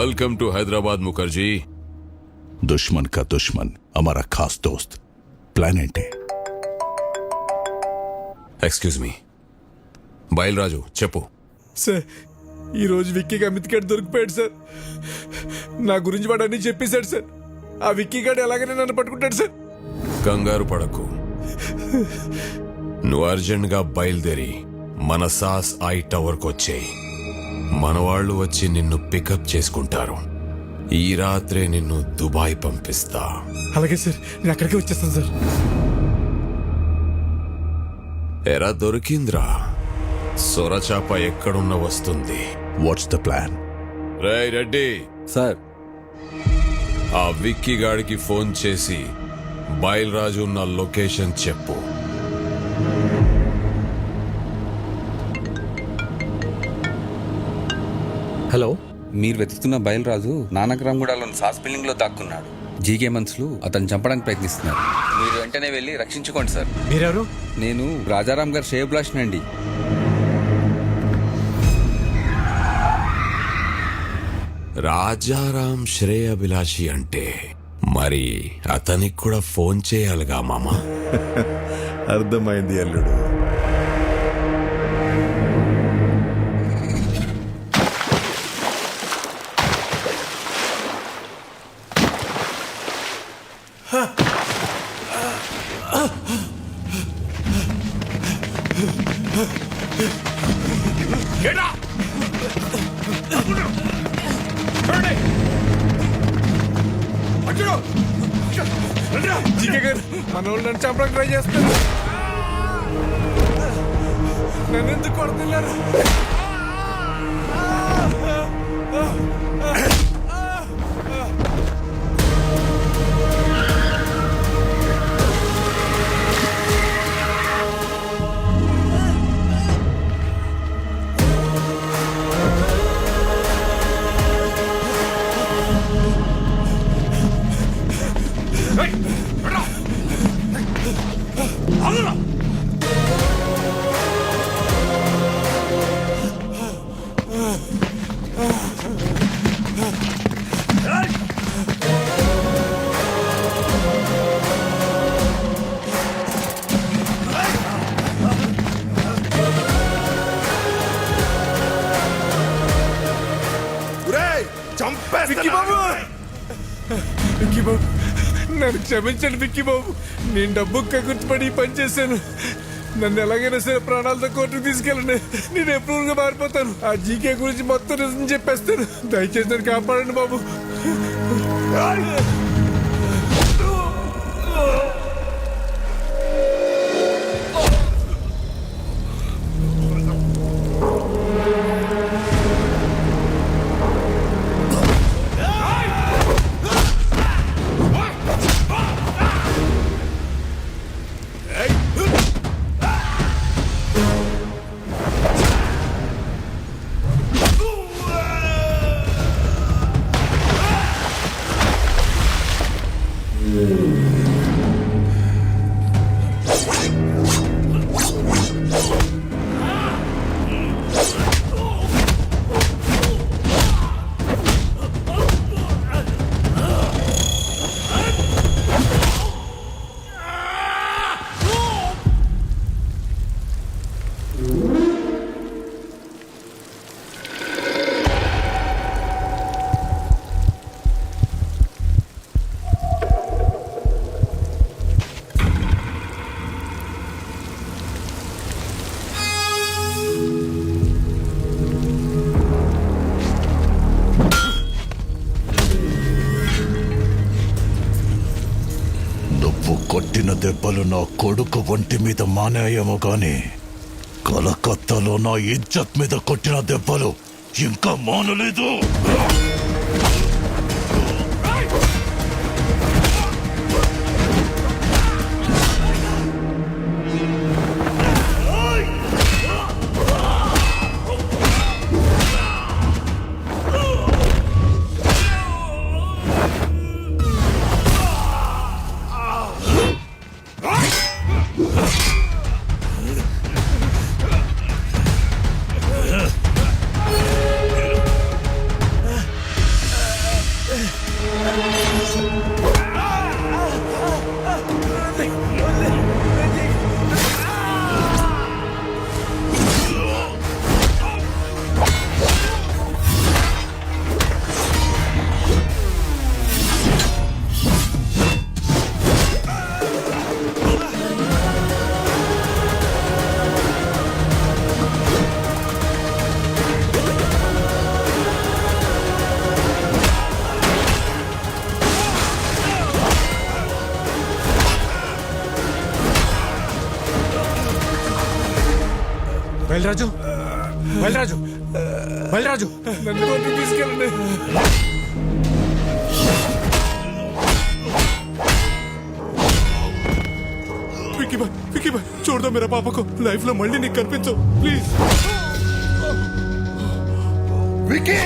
Welcome to Hyderabad Mukherjee. दुश्मन का दुश्मन हमारा खास दोस्त प्लानेट है। एक्सक्यूज मी బయలురాజు చెప్పు సార్ ఈరోజు విక్కీకి అమిత్ గడ్ దొరికిపోయాడు సార్. నా గురించి వాడు అన్ని చెప్పేశాడు సార్. ఆ విక్కీ గడ్ ఎలాగైనా నన్ను పట్టుకుంటాడు సార్. కంగారు పడకు, నువ్వు అర్జెంట్గా బయలుదేరి మన సాస్ ఐ టవర్కి వచ్చేయి. మన వాళ్ళు వచ్చి నిన్ను పికప్ చేసుకుంటారు. ఈ రాత్రే నిన్ను దుబాయ్ పంపిస్తా. అలాగే సార్, నేను అక్కడికే వచ్చేస్తాను సార్. ఎరా దొరికింద్రా, సొరచాప ఎక్కడున్న వస్తుంది. What's the plan? రేయ్ రెడ్డి సార్, ఆ విక్కీ గాడికి ఫోన్ చేసి బయలురాజు ఉన్న లొకేషన్ చెప్పు. హలో, మీరు వెతుకుతున్న బయలురాజు నానక్రామ్గూడలోని సాస్ బిల్డింగ్ లో దాక్కున్నాడు. జీకే మనుషులు అతను చంపడానికి ప్రయత్నిస్తున్నారు. మీరు వెంటనే వెళ్ళి రక్షించుకోండి సార్. మీరెవరు? నేను రాజారాం గారు శ్రేయభిలాష్ అండి. రాజారాం శ్రేయభిలాషి అంటే మరి అతనికి కూడా ఫోన్ చేయాలిగా మామ. అర్థమైంది అల్లుడు. మన వాళ్ళు నన్ను చంపడానికి ట్రై చేస్తారు. నన్ను ఎందుకు కొడుతున్నారు? విక్కీ బాబు, విక్కీ బాబు, నన్ను క్షమించండి విక్కీ బాబు. నేను డబ్బు గుర్తుపడి పని చేశాను. నన్ను ఎలాగైనా సరే ప్రాణాలతో కోర్టుకు తీసుకెళ్ళండి. నేను ఎప్పుడు మారిపోతాను. ఆ జీకే గురించి మొత్తం నిజం చెప్పేస్తాను. దయచేసి నన్ను కాపాడండి బాబు. కొట్టిన దెబ్బలు నా కొడుకు ఒంటి మీద మానేయేమో గాని కలకత్తాలో నా ఇజ్జత్ మీద కొట్టిన దెబ్బలు ఇంకా మానలేదు. బయలురాజు బయలురాజు బయలురాజు నన్ను కోర్టుకు తీసుకెళ్ళండి. విక్కీ భాయ్ చూడదా మేరా పాపకు లైఫ్ లో మళ్ళీ నీకు కనిపించవు ప్లీజ్. వికీ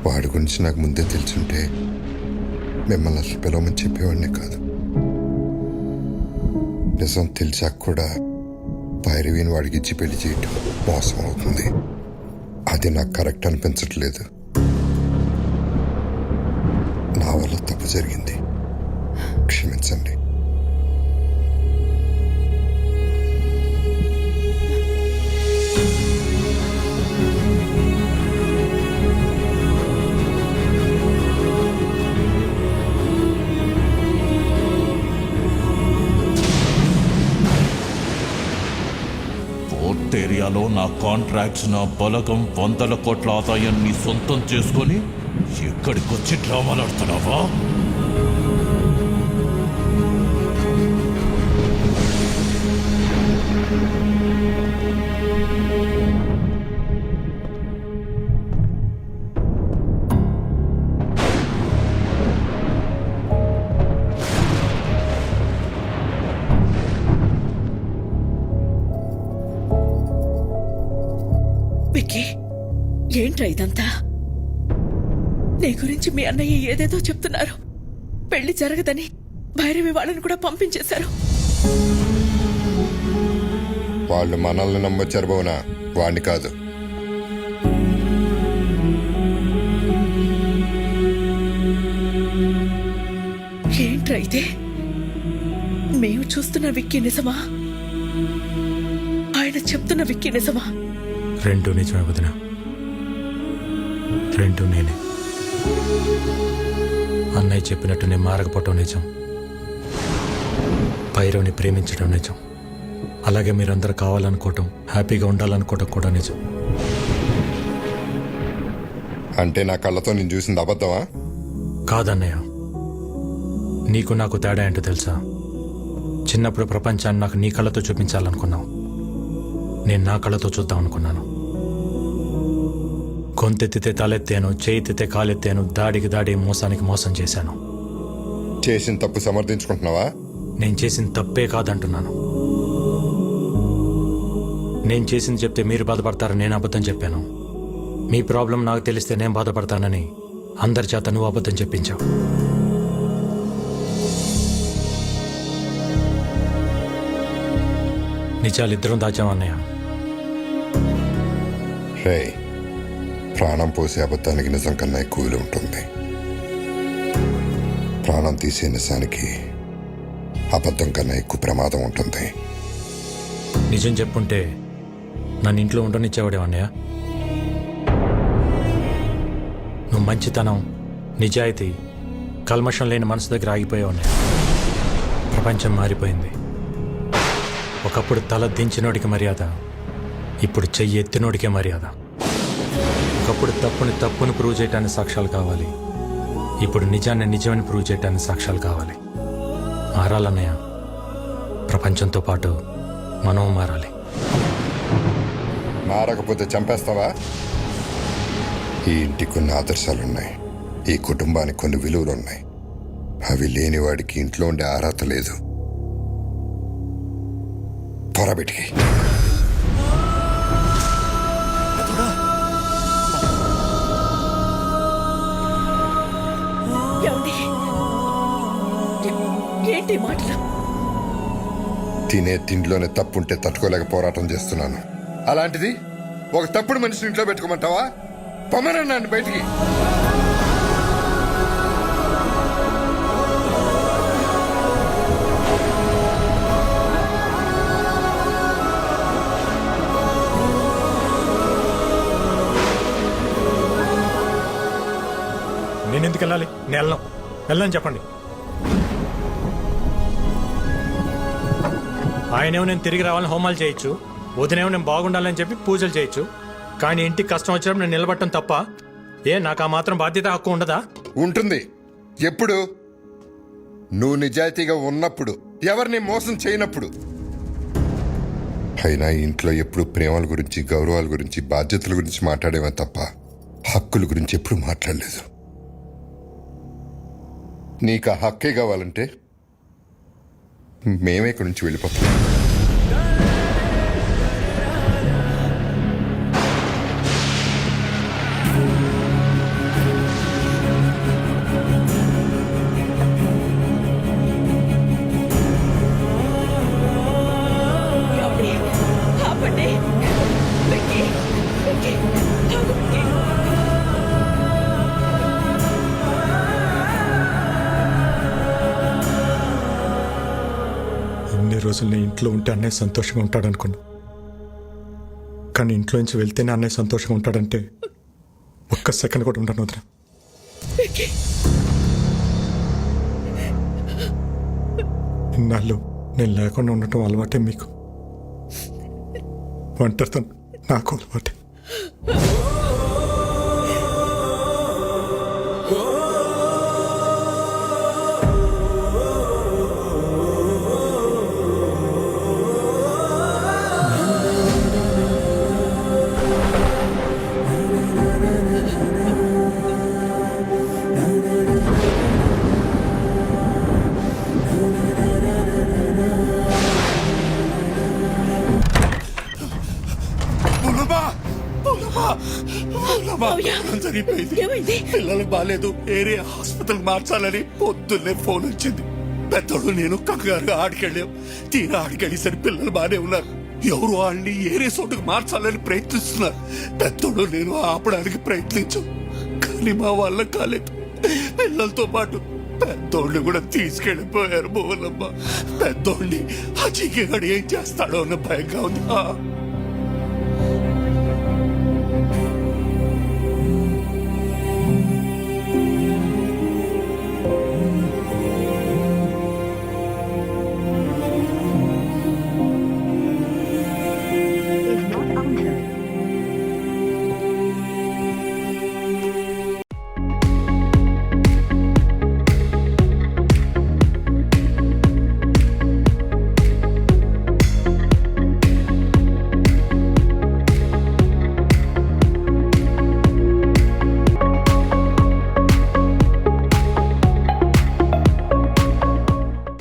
వాడి గురించి నాకు ముందే తెలుసుంటే మిమ్మల్ని అసలు పిలవమని చెప్పేవాడినే కాదు. నిజం తెలిసాక కూడా భైరవిని వాడికి ఇచ్చి పెళ్లి చేయటం మోసం అవుతుంది. అది నాకు కరెక్ట్ అనిపించట్లేదు. నా వల్ల తప్పు జరిగింది, క్షమించండి. పోర్ట్ ఏరియాలో నా కాంట్రాక్ట్స్, నా బలగం, 100 కోట్ల ఆదాయాన్ని సొంతం చేసుకొని ఎక్కడికొచ్చి డ్రామాలు ఆడుతున్నావా? విక్కీ, ఏంట్రా ఇదంతా? నీ గురించి మీ అన్నయ్య ఏదేదో చెప్తున్నారు. పెళ్లి జరగదని భైరవి వాళ్ళని కూడా పంపించేశారు. వాళ్ళు మనల్ని నమ్మొచ్చారు బోనా, వాణ్ణి కాదు. ఏంట్రా ఇదే? మేము చూస్తున్న విక్కీ నిజమా? ఆయన చెప్తున్న విక్కీ నిజమా? రెండు నిజమే వదిన, రెండు నేనే. అన్నయ్య చెప్పినట్టు నేను మారకపోవటం నిజం, భైరవ్ని ప్రేమించడం నిజం, అలాగే మీరందరూ కావాలనుకోవటం, హ్యాపీగా ఉండాలనుకోవటం కూడా నిజం. అంటే నా కళ్ళతో నేను చూసింది అబద్ధమా? కాదన్నయ్య, నీకు నాకు తేడా ఏంటో తెలుసా? చిన్నప్పుడు ప్రపంచాన్ని నాకు నీ కళ్ళతో చూపించాలనుకున్నావు, నేను నా కళ్ళతో చూద్దాం అనుకున్నాను. గొంతెత్తితే తలెత్తాను, చేయితే కాలెత్తాను, దాడికి దాడి, మోసానికి మోసం చేశాను. చేసిన తప్పు సమర్థించుకుంటున్నావా? నేను చేసిన తప్పే కాదంటున్నాను. నేను చేసింది చెప్తే మీరు బాధపడతారని నేను అబద్ధం చెప్పాను. మీ ప్రాబ్లం నాకు తెలిస్తే నేను బాధపడతానని అందరి చేత నువ్వు అబద్ధం చెప్పించావు. నిజాలిద్దరం దాచామన్నయ్య. రే, ప్రాణం పోసే అబద్ధానికి నిజం కన్నా ఎక్కువ విలువ ఉంటుంది. ప్రాణం తీసే నిజానికి అబద్ధం కన్నా ఎక్కువ ప్రమాదం ఉంటుంది. నిజం చెప్పుంటే నన్ను ఇంట్లో ఉండనిచ్చేవాడేవన్నయ్య. నువ్వు మంచితనం, నిజాయితీ, కల్మషం లేని మనసు దగ్గర ఆగిపోయావన్నయ్య. ప్రపంచం మారిపోయింది. ఒకప్పుడు తల దించినోడికి మర్యాద, ఇప్పుడు చెయ్యి ఎత్తినోడికే మర్యాద. ఒకప్పుడు తప్పుని ప్రూవ్ చేయటానికి సాక్ష్యాలు కావాలి, ఇప్పుడు నిజాన్ని నిజమని ప్రూవ్ చేయటానికి సాక్ష్యాలు కావాలి. మారాలన్నయ్య, ప్రపంచంతో పాటు మనం మారాలి. మారకపోతే చంపేస్తావా? ఈ ఇంటికి కొన్ని ఆదర్శాలున్నాయి, ఈ కుటుంబానికి కొన్ని విలువలున్నాయి. అవి లేని వాడికి ఇంట్లో ఉండే అర్హత లేదు. పొరబెట్టి ఏంటి మాటలు? తినే తిండిలోనే తప్పుంటే తట్టుకోలేక పోరాటం చేస్తున్నాను. అలాంటిది ఒక తప్పుడు మనిషిని ఇంట్లో పెట్టుకోమంటావా? పొమ్మనన్నాను బయటికి. నేను ఎందుకు వెళ్ళాలి? నేను వెళ్ళని చెప్పండి. ఆయనేమో నేను తిరిగి రావాలని హోమాలు చేయొచ్చు, వదినేమో నేను బాగుండాలని చెప్పి పూజలు చేయొచ్చు. కానీ ఇంటికి కష్టం వచ్చినప్పుడు నేను నిలబడటం తప్ప నాకు ఆ మాత్రం బాధ్యత, హక్కు ఉండదా? ఉంటుంది. ఎప్పుడు? నువ్వు నిజాయితీగా ఉన్నప్పుడు, ఎవరిని మోసం చేయనప్పుడు. అయినా ఇంట్లో ఎప్పుడు ప్రేమల గురించి, గౌరవాల గురించి, బాధ్యతల గురించి మాట్లాడేవా తప్ప హక్కుల గురించి ఎప్పుడు మాట్లాడలేదు. నీకు ఆ హక్కే కావాలంటే మేమే ఇక్కడి నుంచి వెళ్ళిపోతాం. ఏమండి? ఆపండి. వెక్కి, వెక్కి, ఆగు వెక్కి. ఇన్ని రోజులు నేను ఇంట్లో ఉంటే అన్నయ్య సంతోషంగా ఉంటాడనుకున్నా. కానీ ఇంట్లో నుంచి వెళ్తేనే అన్నయ్య సంతోషంగా ఉంటాడంటే ఒక్క సెకండ్ కూడా ఉండను వదిన. వెక్కి, ఇన్నాళ్ళు నేను లేకుండా ఉండటం అలవాటే మీకు. ఒంటరితనం నాకు అలవాటే. మావయ్య, సరిపోయింది. ఏమైంది? పిల్లలకు బాగాలేదు, ఏరియా హాస్పిటల్ మార్చాలని పొద్దున్నే ఫోన్ వచ్చింది. పెద్దోడు నేను కంగారుగా ఆడికెళ్ళాం. తీరా ఆడికెళ్ళేసరి పిల్లలు బాగానే ఉన్నారు. ఎవరు వాళ్ళని ఏరే చోటుకు మార్చాలని ప్రయత్నిస్తున్నారు. పెద్దోడు నేను ఆపడానికి ప్రయత్నించాం, కానీ మా వల్ల కాలేదు. పిల్లలతో పాటు పెద్దోడిని కూడా తీసుకెళ్ళిపోయారు. మోలమ్మ, పెద్దోడిని ఆ చీకగాడు ఏం చేస్తాడో అన్న భయంగా ఉంది.